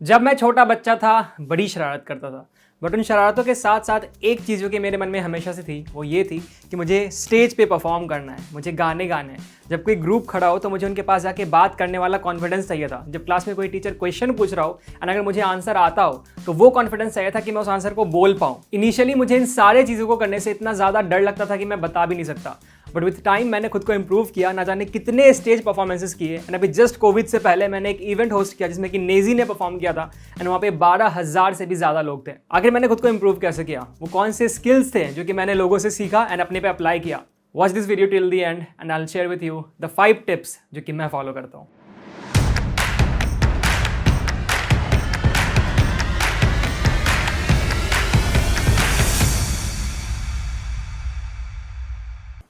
जब मैं छोटा बच्चा था बड़ी शरारत करता था, बट उन शरारतों के साथ साथ एक चीज़ जो कि मेरे मन में हमेशा से थी वो ये थी कि मुझे स्टेज पे परफॉर्म करना है, मुझे गाने गाने हैं। जब कोई ग्रुप खड़ा हो तो मुझे उनके पास जाके बात करने वाला कॉन्फिडेंस चाहिए था। जब क्लास में कोई टीचर क्वेश्चन पूछ रहा हो और अगर मुझे आंसर आता हो तो वो कॉन्फिडेंस चाहिए था कि मैं उस आंसर को बोल पाऊँ। इनिशियली मुझे इन सारे चीज़ों को करने से इतना ज़्यादा डर लगता था कि मैं बता भी नहीं सकता, बट विथ टाइम मैंने खुद को इंप्रूव किया, ना जाने कितने स्टेज परफॉर्मेंसेस किए। एंड अभी जस्ट कोविड से पहले मैंने एक इवेंट होस्ट किया जिसमें कि नेजी ने परफॉर्म किया था एंड वहाँ पे 12,000 से भी ज़्यादा लोग थे। आखिर मैंने खुद को इंप्रूव कैसे किया, वो कौन से स्किल्स थे जो कि मैंने लोगों से सीखा एंड अपने पे अप्लाई किया। Watch this video till the end and I will share with you the 5 tips जो कि मैं फॉलो करता हूँ।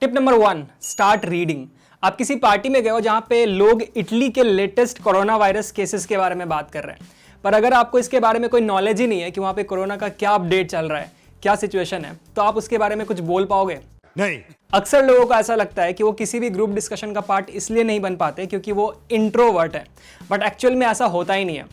Tip number 1, start reading. आप किसी पार्टी में गए हो जहां पे लोग इटली के लेटेस्ट कोरोना वायरस केसेस के बारे में बात कर रहे हैं, पर अगर आपको इसके बारे में कोई नॉलेज ही नहीं है कि वहां पे कोरोना का क्या अपडेट चल रहा है, क्या सिचुएशन है, तो आप उसके बारे में कुछ बोल पाओगे? नहीं। अक्सर लोगों को ऐसा लगता है कि वो किसी भी ग्रुप डिस्कशन का पार्ट इसलिए नहीं बन पाते क्योंकि वो इंट्रोवर्ट है, बट एक्चुअल में ऐसा होता ही नहीं है।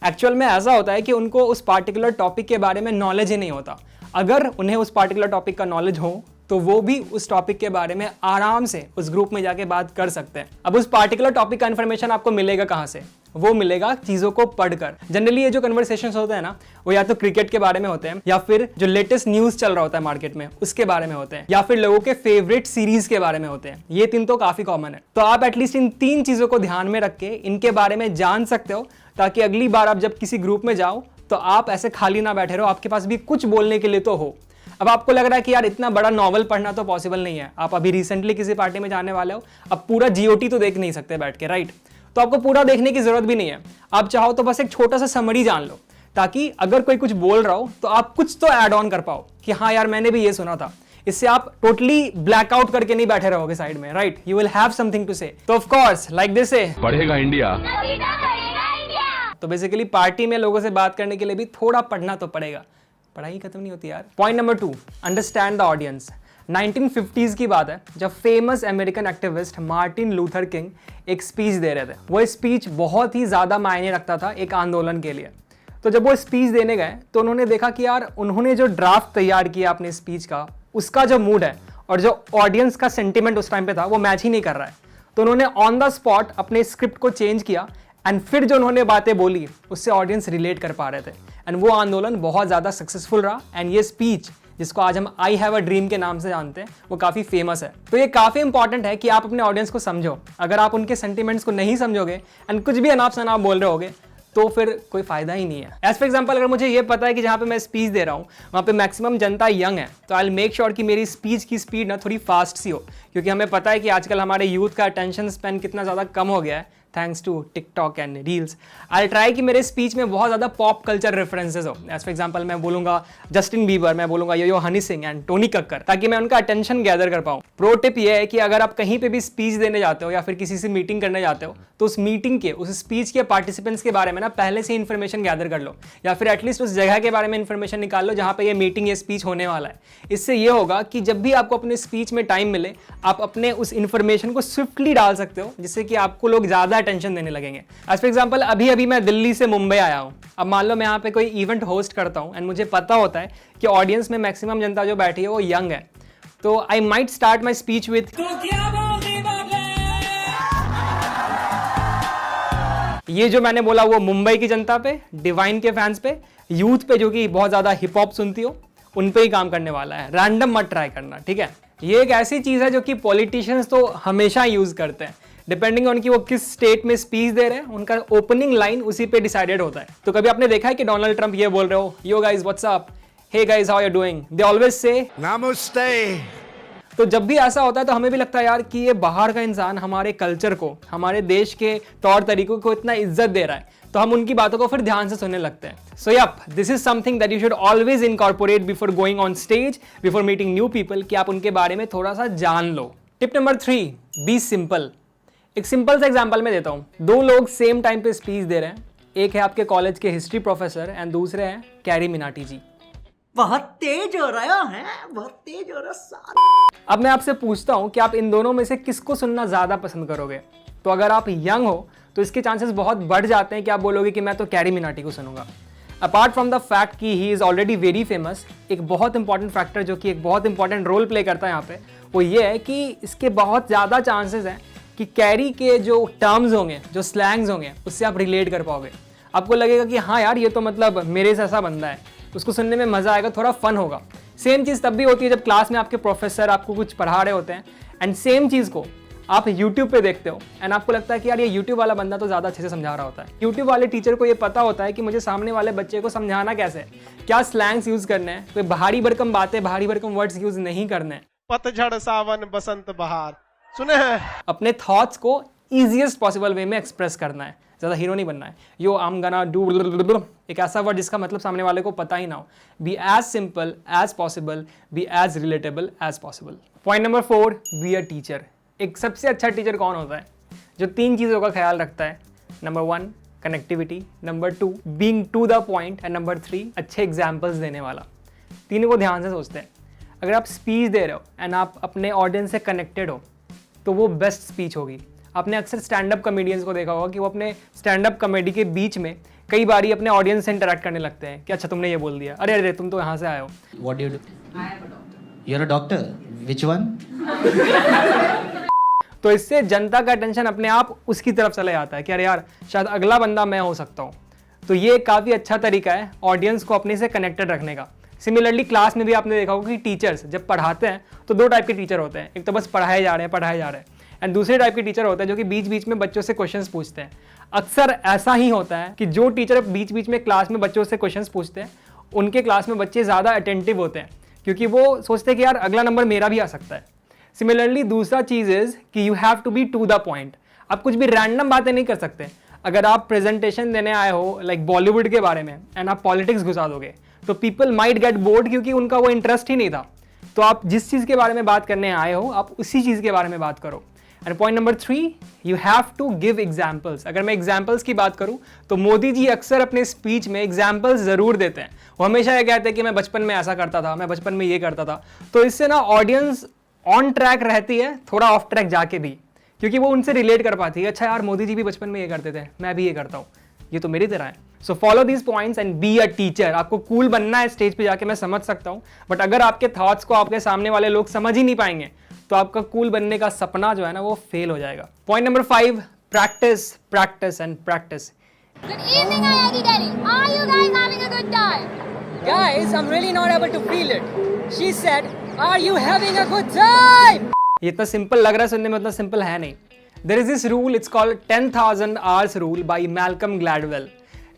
एक्चुअल में ऐसा होता है कि उनको उस पार्टिकुलर टॉपिक के बारे में नॉलेज ही नहीं होता। अगर उन्हें उस पार्टिकुलर टॉपिक का नॉलेज हो तो वो भी उस टॉपिक के बारे में आराम से उस ग्रुप में जाके बात कर सकते हैं। अब उस पार्टिकुलर टॉपिक का इन्फॉर्मेशन आपको मिलेगा कहाँ से? वो मिलेगा चीजों को पढ़कर। जनरली ये जो कन्वर्सेशंस होते हैं ना, वो या तो क्रिकेट के बारे में होते हैं, या फिर जो लेटेस्ट न्यूज चल रहा होता है मार्केट में उसके बारे में होते हैं, या फिर लोगों के फेवरेट सीरीज के बारे में होते हैं। ये 3 तो काफी कॉमन है। तो आप एटलीस्ट इन 3 चीजों को ध्यान में रख के इनके बारे में जान सकते हो, ताकि अगली बार आप जब किसी ग्रुप में जाओ तो आप ऐसे खाली ना बैठे रहो, आपके पास भी कुछ बोलने के लिए तो हो। अब आपको लग रहा है कि यार इतना बड़ा नॉवल पढ़ना तो पॉसिबल नहीं है, आप अभी रिसेंटली किसी पार्टी में जाने वाले हो, अब पूरा जीओटी तो देख नहीं सकते बैठ के, राइट? तो आपको पूरा देखने की जरूरत भी नहीं है। आप चाहो तो बस एक छोटा सा समरी जान लो, ताकि अगर कोई कुछ बोल रहा हो तो आप कुछ तो ऐड ऑन कर पाओ कि हाँ यार मैंने भी ये सुना था। इससे आप टोटली ब्लैकआउट करके नहीं बैठे रहोगे साइड में, right? You will have something to say. तो ऑफ कोर्स लाइक दिस से बढ़ेगा इंडिया। तो बेसिकली पार्टी में लोगों से बात करने के लिए भी थोड़ा पढ़ना तो पड़ेगा, पढ़ाई खत्म नहीं होती यार। Point number 2, understand the audience. 1950s की बात है जब famous American activist Martin Luther king एक स्पीच दे रहे थे। वो स्पीच बहुत ही ज़्यादा मायने रखता था एक आंदोलन के लिए। तो जब वो स्पीच देने गए तो उन्होंने देखा कि यार उन्होंने जो ड्राफ्ट तैयार किया अपने स्पीच का, उसका जो मूड है और जो ऑडियंस का सेंटिमेंट उस टाइम पे था वो मैच ही नहीं कर रहा है। तो उन्होंने ऑन द स्पॉट अपने स्क्रिप्ट को चेंज किया एंड फिर जो उन्होंने बातें बोली उससे ऑडियंस रिलेट कर पा रहे थे एंड वो आंदोलन बहुत ज़्यादा सक्सेसफुल रहा। एंड ये स्पीच जिसको आज हम आई हैव अ ड्रीम के नाम से जानते हैं वो काफ़ी फेमस है। तो ये काफ़ी इंपॉर्टेंट है कि आप अपने ऑडियंस को समझो। अगर आप उनके सेंटिमेंट्स को नहीं समझोगे एंड कुछ भी अनाप शनाप बोल रहे होगे तो फिर कोई फायदा ही नहीं है। एज फॉर एग्जाम्पल, अगर मुझे ये पता है कि जहाँ पे मैं स्पीच दे रहा हूँ वहाँ पे मैक्सिमम जनता यंग है, तो आई विल मेक श्योर कि मेरी स्पीच की स्पीड ना थोड़ी फास्ट सी हो, क्योंकि हमें पता है कि आजकल हमारे यूथ का अटेंशन स्पैन कितना ज़्यादा कम हो गया है thanks to TikTok and reels. I try कि मेरे स्पीच में बहुत ज़्यादा पॉप कल्चर रेफरेंसेस हो। एज फॉर एग्जाम्पल मैं बोलूँगा जस्टिन बीबर, मैं बोलूँगा यो हनी सिंह एंड टोनी कक्कर, ताकि मैं उनका अटेंशन गैदर कर पाऊँ। प्रो टिप ये है कि अगर आप कहीं पे भी स्पीच देने जाते हो या फिर किसी से मीटिंग करने जाते हो तो उस मीटिंग के, उस स्पीच के पार्टिसिपेंट्स के बारे में ना पहले से इन्फॉर्मेशन गैदर कर लो, या फिर एटलीस्ट उस जगह के बारे में इन्फॉर्मेशन निकाल लो जहाँ पे ये मीटिंग, ये स्पीच होने वाला है। इससे ये होगा कि जब भी आपको अपने स्पीच में टाइम मिले आप अपने उस इन्फॉर्मेशन को स्विफ्टली डाल सकते हो, जिससे कि आपको लोग ज़्यादा अटेंशन देने लगेंगे। एज फॉर एग्जाम्पल अभी मैं दिल्ली से मुंबई आया हूँ। अब मान लो मैं यहाँ पे कोई इवेंट होस्ट करता हूँ एंड मुझे पता होता है कि ऑडियंस में मैक्सिमम जनता जो बैठी है वो यंग है, तो I might start my speech with ये जो मैंने बोला वो मुंबई की जनता पे, डिवाइन के फैंस पे, यूथ पे जो कि बहुत ज्यादा हिप हॉप सुनती हो, उन पे ही काम करने वाला है। रैंडम मत ट्राई करना, ठीक है? ये एक ऐसी चीज है जो कि पॉलिटिशियंस तो हमेशा यूज करते हैं, डिपेंडिंग ऑन कि वो किस स्टेट में स्पीच दे रहे हैं, उनका ओपनिंग लाइन उसी पे डिसाइडेड होता है। तो कभी आपने देखा है कि डोनाल्ड ट्रंप ये बोल रहे हो, yo guys what's up, hey guys how are you doing, they always say नमस्ते। तो जब भी ऐसा होता है तो हमें भी लगता है यार कि ये बाहर का इंसान हमारे कल्चर को, हमारे देश के तौर तरीकों को इतना इज्जत दे रहा है, तो हम उनकी बातों को फिर ध्यान से सुनने लगते हैं। So yup, this is something that you should always incorporate before going on stage, before meeting new people, कि आप उनके बारे में थोड़ा सा जान लो। Tip number 3, be simple. एक सिंपल सा एग्जांपल मैं देता हूँ। 2 लोग सेम टाइम पे स्पीच दे रहे हैं, एक है आपके कॉलेज के हिस्ट्री प्रोफेसर एंड दूसरे हैं कैरी मिनाटी जी। बहुत तेज हो रहा है, बहुत तेज हो रहा। अब मैं आपसे पूछता हूं कि आप इन दोनों में से किसको सुनना ज्यादा पसंद करोगे? तो अगर आप यंग हो तो इसके चांसेस बहुत बढ़ जाते हैं कि आप बोलोगे कि मैं तो कैरी मिनाटी को सुनूंगा। अपार्ट फ्रॉम द फैक्ट कि he is already very famous, एक बहुत इंपॉर्टेंट फैक्टर जो कि एक बहुत इंपॉर्टेंट रोल प्ले करता है यहाँ पे, वो ये है कि इसके बहुत ज़्यादा चांसेस हैं कि कैरी के जो टर्म्स होंगे, जो स्लैंग्स होंगे, उससे आप रिलेट कर पाओगे। आपको लगेगा कि हाँ यार, ये तो मतलब मेरे जैसा बंदा है, उसको सुनने में मज़ा आएगा, थोड़ा फन होगा। सेम चीज़ तब भी होती है जब क्लास में आपके प्रोफेसर आपको कुछ पढ़ा रहे होते हैं, एंड सेम चीज़ को आप YouTube पे देखते हो एंड आपको लगता है कि यार ये YouTube वाला बंदा तो ज़्यादा अच्छे से समझा रहा होता है। YouTube वाले टीचर को ये पता होता है कि मुझे सामने वाले बच्चे को समझाना कैसे है, क्या स्लैंग्स यूज़ करने हैं, कोई भारी भरकम बातें, भारी भरकम वर्ड्स यूज़ नहीं करने हैं। पतझड़ सावन बसंत बहार सुने हैं। अपने थॉट्स को ईजिएस्ट पॉसिबल वे में एक्सप्रेस करना है, ज़्यादा हीरो नहीं बनना है। यो आई एम गना डू, एक ऐसा वर्ड जिसका मतलब सामने वाले को पता ही ना हो। Be as simple as possible, be as relatable as possible. Point number 4, be a teacher. एक सबसे अच्छा टीचर कौन होता है? जो 3 चीज़ों का ख्याल रखता है। Number 1 connectivity, number 2 being to the point, and number 3 अच्छे एग्जाम्पल्स देने वाला। तीनों को ध्यान से सोचते हैं। अगर आप स्पीच दे रहे हो एंड आप अपने ऑडियंस से कनेक्टेड हो तो वो बेस्ट स्पीच होगी। आपने अक्सर स्टैंड अप कॉमेडियंस को देखा होगा कि वो अपने स्टैंड अप कॉमेडी के बीच में कई बारी अपने ऑडियंस से इंटरेक्ट करने लगते हैं कि अच्छा तुमने ये बोल दिया, अरे अरे तुम तो यहाँ से आए हो। What do you do? I am a doctor. You're a doctor? Which one? तो इससे जनता का अटेंशन अपने आप उसकी तरफ चला जाता है कि अरे यार शायद अगला बंदा मैं हो सकता हूँ। तो ये काफ़ी अच्छा तरीका है ऑडियंस को अपने से कनेक्टेड रखने का। सिमिलरली क्लास में भी आपने देखा होगा कि टीचर्स जब पढ़ाते हैं तो 2 टाइप के टीचर होते हैं। एक तो बस पढ़ाए जा रहे हैं एंड दूसरे टाइप के टीचर होते हैं जो कि बीच बीच में बच्चों से क्वेश्चंस पूछते हैं। अक्सर ऐसा ही होता है कि जो टीचर बीच बीच में क्लास में बच्चों से क्वेश्चंस पूछते हैं उनके क्लास में बच्चे ज़्यादा अटेंटिव होते हैं, क्योंकि वो सोचते हैं कि यार अगला नंबर मेरा भी आ सकता है। सिमिलरली दूसरा चीज़ इज़ कि you have to be to the point. आप कुछ भी रैंडम बातें नहीं कर सकते। अगर आप प्रेजेंटेशन देने आए हो लाइक बॉलीवुड के बारे में एंड आप पॉलिटिक्स घुसा दोगे तो पीपल माइट गेट बोर्ड, क्योंकि उनका वो इंटरेस्ट ही नहीं था। तो आप जिस चीज़ के बारे में बात करने आए हो आप उसी चीज़ के बारे में बात करो। And point number 3, you have to give examples. अगर मैं एग्जाम्पल्स की बात करूं तो मोदी जी अक्सर अपने स्पीच में एग्जाम्पल्स ज़रूर देते हैं। वो हमेशा ये कहते हैं कि मैं बचपन में ऐसा करता था, मैं बचपन में ये करता था। तो इससे ना ऑडियंस ऑन ट्रैक रहती है, थोड़ा ऑफ ट्रैक जाके भी, क्योंकि वो उनसे रिलेट कर पाती है। अच्छा यार मोदी जी भी बचपन में ये करते थे, मैं भी ये करता हूँ, ये तो मेरी तरह है। So follow these points and B a teacher. आपको कूल बनना है स्टेज पे जाके, मैं समझ सकता हूँ, बट अगर आपके थॉट्स को आपके सामने वाले लोग समझ ही नहीं पाएंगे तो आपका कूल बनने का सपना जो है ना वो फेल हो जाएगा। Point number 5, practice practice and practice. Good evening, IIT Delhi. Are you guys having a good time? Guys, I'm really not able to feel it. She said, are you having a good time? ये इतना simple लग रहा है सुनने में, उतना simple है नहीं। There is this rule, it's called 10,000 hours rule by Malcolm Gladwell.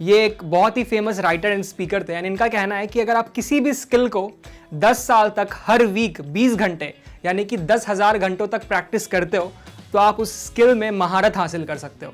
ये एक बहुत ही फेमस राइटर एंड स्पीकर थे एंड इनका कहना है कि अगर आप किसी भी स्किल को 10 साल तक हर वीक 20 घंटे यानी कि 10,000 घंटों तक प्रैक्टिस करते हो तो आप उस स्किल में महारत हासिल कर सकते हो।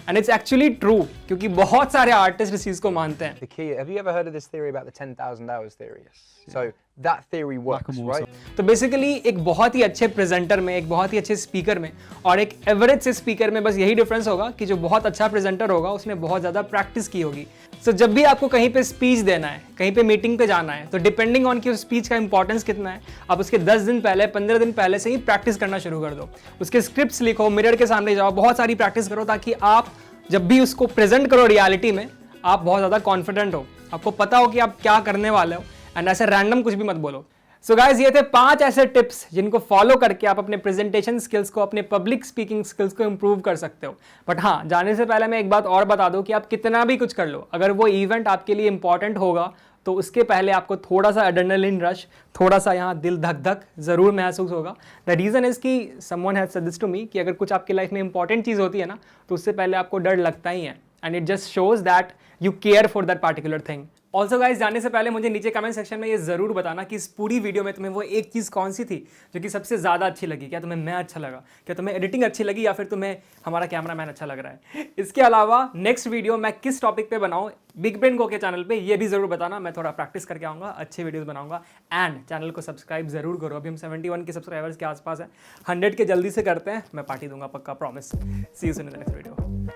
एंड इट्स एक्चुअली ट्रू, क्योंकि बहुत सारे आर्टिस्ट इस चीज को मानते हैं। The key, have you ever heard of this theory about the 10,000 hours theory? So that theory works, right? तो बेसिकली एक बहुत ही अच्छे प्रेजेंटर में, एक बहुत ही अच्छे स्पीकर में और एक एवरेज से स्पीकर में बस यही डिफरेंस होगा कि जो बहुत अच्छा प्रेजेंटर होगा उसने बहुत ज़्यादा प्रैक्टिस की होगी। सो जब भी आपको कहीं पे स्पीच देना है, कहीं पे मीटिंग पे जाना है, तो डिपेंडिंग ऑन कि उस स्पीच का इंपॉर्टेंस कितना है, आप उसके 10 दिन पहले, 15 दिन पहले से ही प्रैक्टिस करना शुरू कर दो। उसके स्क्रिप्ट्स लिखो, मिरर के सामने जाओ, बहुत सारी प्रैक्टिस करो ताकि आप जब भी उसको प्रेजेंट करो रियलिटी में आप बहुत ज़्यादा कॉन्फिडेंट हो, आपको पता हो कि आप क्या करने वाले हो एंड ऐसे रैंडम कुछ भी मत बोलो। सो गाइज, ये थे 5 ऐसे टिप्स जिनको फॉलो करके आप अपने प्रेजेंटेशन स्किल्स को, अपने पब्लिक स्पीकिंग स्किल्स को इंप्रूव कर सकते हो। बट हाँ, जाने से पहले मैं एक बात और बता दूं कि आप कितना भी कुछ कर लो, अगर वो इवेंट आपके लिए इंपॉर्टेंट होगा तो उसके पहले आपको थोड़ा सा एड्रेनलिन रश, थोड़ा सा यहाँ दिल धक धक ज़रूर महसूस होगा। द रीज़न इज़ कि someone has said this to me कि अगर कुछ आपकी लाइफ में इंपॉर्टेंट चीज़ होती है ना तो उससे पहले आपको डर लगता ही है and it just shows that you care for that particular thing. Also guys, जाने से पहले मुझे नीचे कमेंट सेक्शन में ये ज़रूर बताना कि इस पूरी वीडियो में तुम्हें वो एक चीज़ कौन सी थी जो कि सबसे ज़्यादा अच्छी लगी। क्या तुम्हें मैं अच्छा लगा, क्या तुम्हें एडिटिंग अच्छी लगी, या फिर तुम्हें हमारा कैमरामैन अच्छा लग रहा है। इसके अलावा नेक्स्ट वीडियो मैं किस टॉपिक पे बनाऊँ बिग ब्रेन को के चैनल पे, ये भी ज़रूर बताना। मैं थोड़ा प्रैक्टिस करके आऊँगा, अच्छे वीडियोज़ बनाऊँगा। एंड चैनल को सब्सक्राइब ज़रूर करो। अभी हम 71 के सब्सक्राइबर्स के आसपास है, 100 के जल्दी से करते हैं, मैं पार्टी दूंगा पक्का, promise. See you soon in the next video.